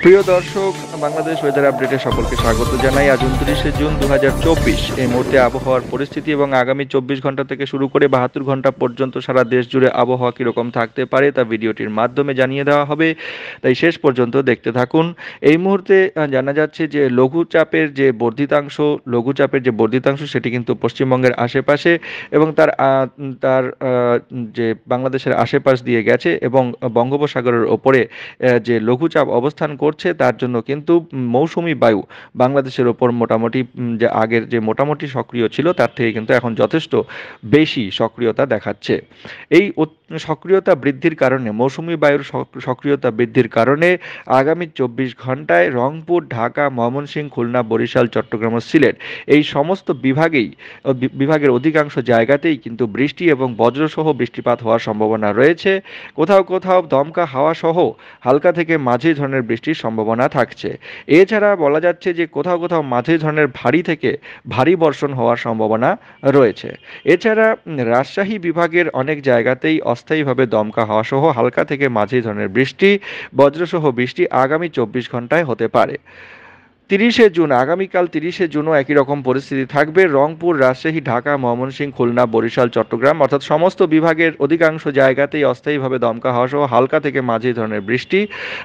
প্রিয় দর্শক, বাংলাদেশ ওয়েদার আপডেটে সকলকে স্বাগত জানাই। আজ 29 জুন 2024। এই মুহূর্তে আবহাওয়ার পরিস্থিতি এবং আগামী 24 ঘন্টা থেকে শুরু করে 72 ঘন্টা পর্যন্ত সারা দেশ জুড়ে আবহাওয়া কীরকম থাকতে পারে তা ভিডিওটির মাধ্যমে জানিয়ে দেওয়া হবে, তাই শেষ পর্যন্ত দেখতে থাকুন। এই মুহূর্তে জানা যাচ্ছে যে লঘুচাপের যে বর্ধিতাংশ সেটি কিন্তু পশ্চিমবঙ্গের আশেপাশে এবং যে বাংলাদেশের আশেপাশ দিয়ে গেছে এবং বঙ্গোপসাগরের ওপরে যে লঘুচাপ অবস্থান করছে তার জন্য কিন্তু মৌসুমি বায়ু বাংলাদেশের ওপর মোটামুটি যে আগের যে মোটামুটি সক্রিয় ছিল তার থেকে কিন্তু এখন যথেষ্ট বেশি সক্রিয়তা দেখাচ্ছে। এই সক্রিয়তা বৃদ্ধির কারণে মৌসুমি বায়ুর সক্রিয়তা বৃদ্ধির কারণে আগামী 24 ঘন্টায় রংপুর, ঢাকা, ময়মনসিংহ, খুলনা, বরিশাল, চট্টগ্রাম ও সিলেট এই সমস্ত বিভাগের অধিকাংশ জায়গাতেই কিন্তু বৃষ্টি এবং বজ্রসহ বৃষ্টিপাত হওয়ার সম্ভাবনা রয়েছে। কোথাও কোথাও দমকা হাওয়া সহ হালকা থেকে মাঝারি ধরনের বৃষ্টির সম্ভাবনা থাকছে। এছাড়া বলা যাচ্ছে যে কোথাও কোথাও মাঝারি ধরনের ভারী থেকে ভারী বর্ষণ হওয়ার সম্ভাবনা রয়েছে। এছাড়া রাজশাহী বিভাগের অনেক জায়গাতেই অস্থায়ীভাবে দমকা হাওয়া সহ হালকা থেকে মাঝারি ধরনের বৃষ্টি, বজ্রসহ বৃষ্টি আগামী 24 ঘন্টায় হতে পারে। আগামীকাল 30 জুনও একই রকম পরিস্থিতি থাকবে। রংপুর, রাজশাহী, ঢাকা, ময়মনসিংহ, খুলনা, বরিশাল, চট্টগ্রাম অর্থাৎ সমস্ত বিভাগের অধিকাংশ জায়গাতেই অস্থায়ীভাবে দমকা হাওয়া সহ হালকা থেকে মাঝারি ধরনের বৃষ্টি,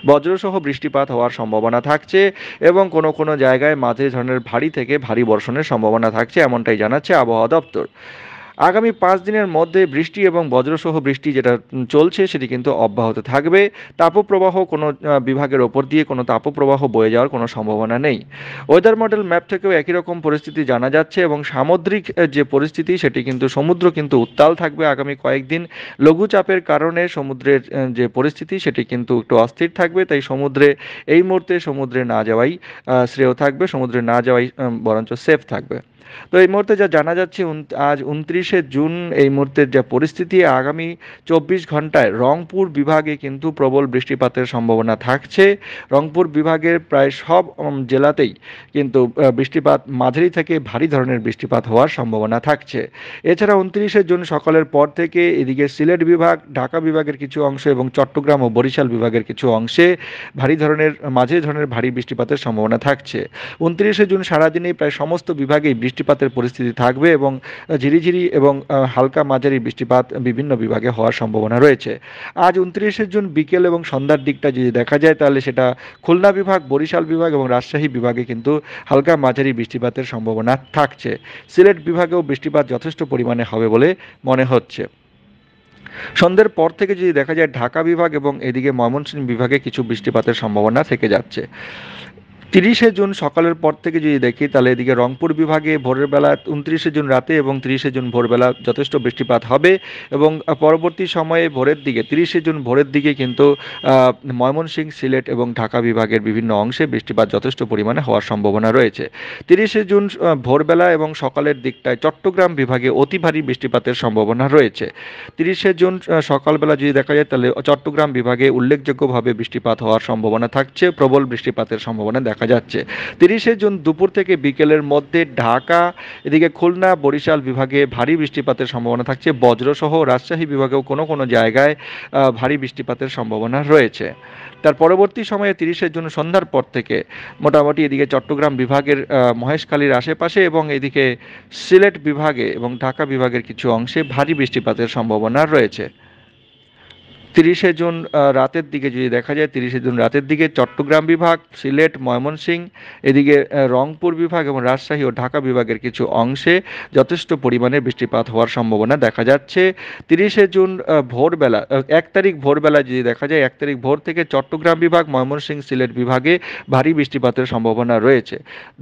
বজ্রসহ বৃষ্টিপাত হওয়ার সম্ভাবনা থাকছে এবং কোনো কোনো জায়গায় মাঝারি ধরনের ভারী থেকে ভারী বর্ষণের সম্ভাবনা থাকছে, এমনটাই জানাচ্ছে আবহাওয়া দপ্তর। আগামী 5 দিনের মধ্যে বৃষ্টি এবং বজ্রসহ বৃষ্টি যেটা চলছে সেটি কিন্তু অব্যাহত থাকবে। তাপপ্রবাহ কোনো বিভাগের ওপর দিয়ে কোনো তাপপ্রবাহ বয়ে যাওয়ার কোনো সম্ভাবনা নেই। ওয়েদার মডেল ম্যাপ থেকেও একই রকম পরিস্থিতি জানা যাচ্ছে এবং সামুদ্রিক যে পরিস্থিতি সেটি কিন্তু সমুদ্র কিন্তু উত্তাল থাকবে আগামী কয়েকদিন। লঘুচাপের কারণে সমুদ্রের যে পরিস্থিতি সেটি কিন্তু একটু অস্থির থাকবে, তাই এই মুহূর্তে সমুদ্রে না যাওয়াই শ্রেয় থাকবে, সমুদ্রে না যাওয়াই বরঞ্চ সেফ থাকবে। তো এই মুহূর্তে যা জানা যাচ্ছে, আজ 29 জুন এই মুহূর্তের যা পরিস্থিতি, আগামী 24 ঘন্টায় রংপুর বিভাগে কিন্তু প্রবল বৃষ্টিপাতের সম্ভাবনা থাকছে। রংপুর বিভাগের প্রায় সব জেলাতেই কিন্তু বৃষ্টিপাত মাঝারি থেকে ভারী ধরনের বৃষ্টিপাত হওয়ার সম্ভাবনা থাকছে। এছাড়া 29 জুন সকালের পর থেকে এদিকে সিলেট বিভাগ, ঢাকা বিভাগের কিছু অংশ এবং চট্টগ্রাম ও বরিশাল বিভাগের কিছু অংশে মাঝারি ধরনের ভারী বৃষ্টিপাতের সম্ভাবনা থাকছে। 29 জুন সারাদিনেই প্রায় সমস্ত বিভাগেই বৃষ্টিপাতের পরিস্থিতি থাকবে এবং ঝিরিঝিরি এবং হালকা মাঝারি বৃষ্টিপাত বিভিন্ন বিভাগে হওয়ার সম্ভাবনা রয়েছে। আজ 29 জুন বিকেল এবং সন্ধ্যার দিকটা যদি দেখা যায় তাহলে সেটা খুলনা বিভাগ, বরিশাল বিভাগ এবং রাজশাহী বিভাগে কিন্তু হালকা মাঝারি বৃষ্টিপাতের সম্ভাবনা থাকছে। সিলেট বিভাগেও বৃষ্টিপাত যথেষ্ট পরিমাণে হবে বলে মনে হচ্ছে। সন্ধ্যের পর থেকে যদি দেখা যায় ঢাকা বিভাগ এবং এদিকে ময়মনসিংহ বিভাগে কিছু বৃষ্টিপাতের সম্ভাবনা থেকে যাচ্ছে। 30 জুন সকালের পর থেকে যদি দেখি তাহলে এদিকে রংপুর বিভাগে ভোরের বেলা 29 জুন রাতে এবং 30 জুন ভোরবেলা যথেষ্ট বৃষ্টিপাত হবে এবং পরবর্তী সময়ে ভোরের দিকে 30 জুন ভোরের দিকে কিন্তু ময়মনসিংহ, সিলেট এবং ঢাকা বিভাগের বিভিন্ন অংশে বৃষ্টিপাত যথেষ্ট পরিমাণে হওয়ার সম্ভাবনা রয়েছে। 30 জুন ভোরবেলা এবং সকালের দিকটায় চট্টগ্রাম বিভাগে অতি ভারী বৃষ্টিপাতের সম্ভাবনা রয়েছে। 30 জুন সকালবেলা যদি দেখা যায় তাহলে চট্টগ্রাম বিভাগে উল্লেখযোগ্যভাবে বৃষ্টিপাত হওয়ার সম্ভাবনা থাকছে, প্রবল বৃষ্টিপাতের সম্ভাবনা দেখা যাচ্ছে। 30 জুন দুপুর থেকে বিকেলের মধ্যে ঢাকা, এদিকে খুলনা, বরিশাল বিভাগে ভারী বৃষ্টিপাতের সম্ভাবনা থাকছে, বজ্রসহ রাজশাহী বিভাগেও কোনো কোনো জায়গায় ভারী বৃষ্টিপাতের সম্ভাবনা রয়েছে। তার পরবর্তী সময়ে 30 জুন সন্ধ্যার পর থেকে মোটামুটি এদিকে চট্টগ্রাম বিভাগের মহেশখালীর আশেপাশে এবং এদিকে সিলেট বিভাগে এবং ঢাকা বিভাগের কিছু অংশে ভারী বৃষ্টিপাতের সম্ভাবনা রয়েছে। 30 জুন রাতের দিকে যদি দেখা যায় 30 জুন রাতের দিকে চট্টগ্রাম বিভাগ, সিলেট, ময়মনসিংহ, এদিকে রংপুর বিভাগ এবং রাজশাহী ও ঢাকা বিভাগের কিছু অংশে যথেষ্ট পরিমাণে বৃষ্টিপাত হওয়ার সম্ভাবনা দেখা যাচ্ছে। 30 জুন ভোরবেলা 1 তারিখ ভোরবেলা যদি দেখা যায় 1 তারিখ ভোর থেকে চট্টগ্রাম বিভাগ, ময়মনসিংহ, সিলেট বিভাগে ভারী বৃষ্টিপাতের সম্ভাবনা রয়েছে।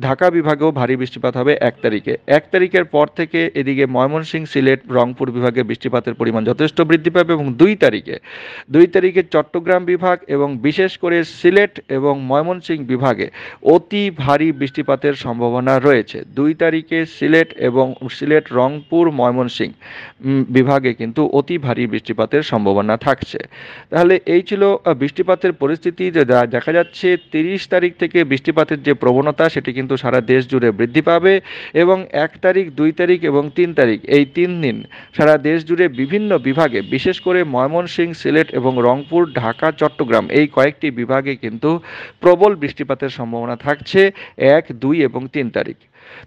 ঢাকা বিভাগেও ভারী বৃষ্টিপাত হবে 1 তারিখে। 1 তারিখের পর থেকে এদিকে ময়মনসিংহ, সিলেট, রংপুর বিভাগে বৃষ্টিপাতের পরিমাণ যথেষ্ট বৃদ্ধি পাবে এবং 2 তারিখে চট্টগ্রাম বিভাগ এবং বিশেষ করে সিলেট এবং ময়মনসিংহ বিভাগে অতি ভারী বৃষ্টিপাতের সম্ভাবনা রয়েছে। 2 তারিখে সিলেট, রংপুর, ময়মনসিংহ বিভাগে কিন্তু অতি ভারী বৃষ্টিপাতের সম্ভাবনা থাকছে। তাহলে এই ছিল বৃষ্টিপাতের পরিস্থিতি। দেখা যাচ্ছে 30 তারিখ থেকে বৃষ্টিপাতের যে প্রবণতা সেটি কিন্তু সারা দেশ জুড়ে বৃদ্ধি পাবে এবং 1 তারিখ, 2 তারিখ এবং 3 তারিখ এই 3 দিন সারা দেশ জুড়ে বিভিন্ন বিভাগে বিশেষ করে ময়মনসিংহ, সিলেট এবং রংপুর, ঢাকা, চট্টগ্রাম এই কয়েকটি বিভাগে কিন্তু প্রবল বৃষ্টিপাতের সম্ভাবনা থাকছে 1, 2 এবং 3 তারিখ।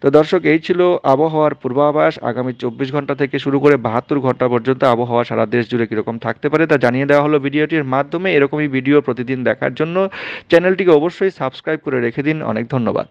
তো দর্শক, এই ছিল আবহাওয়ার পূর্বাভাস। আগামী 24 ঘন্টা থেকে শুরু করে 72 ঘন্টা পর্যন্ত আবহাওয়া সারা দেশ জুড়ে কীরকম থাকতে পারে তা জানিয়ে দেওয়া হলো ভিডিওটির মাধ্যমে। এরকমই ভিডিও প্রতিদিন দেখার জন্য চ্যানেলটিকে অবশ্যই সাবস্ক্রাইব করে রেখে দিন। অনেক ধন্যবাদ।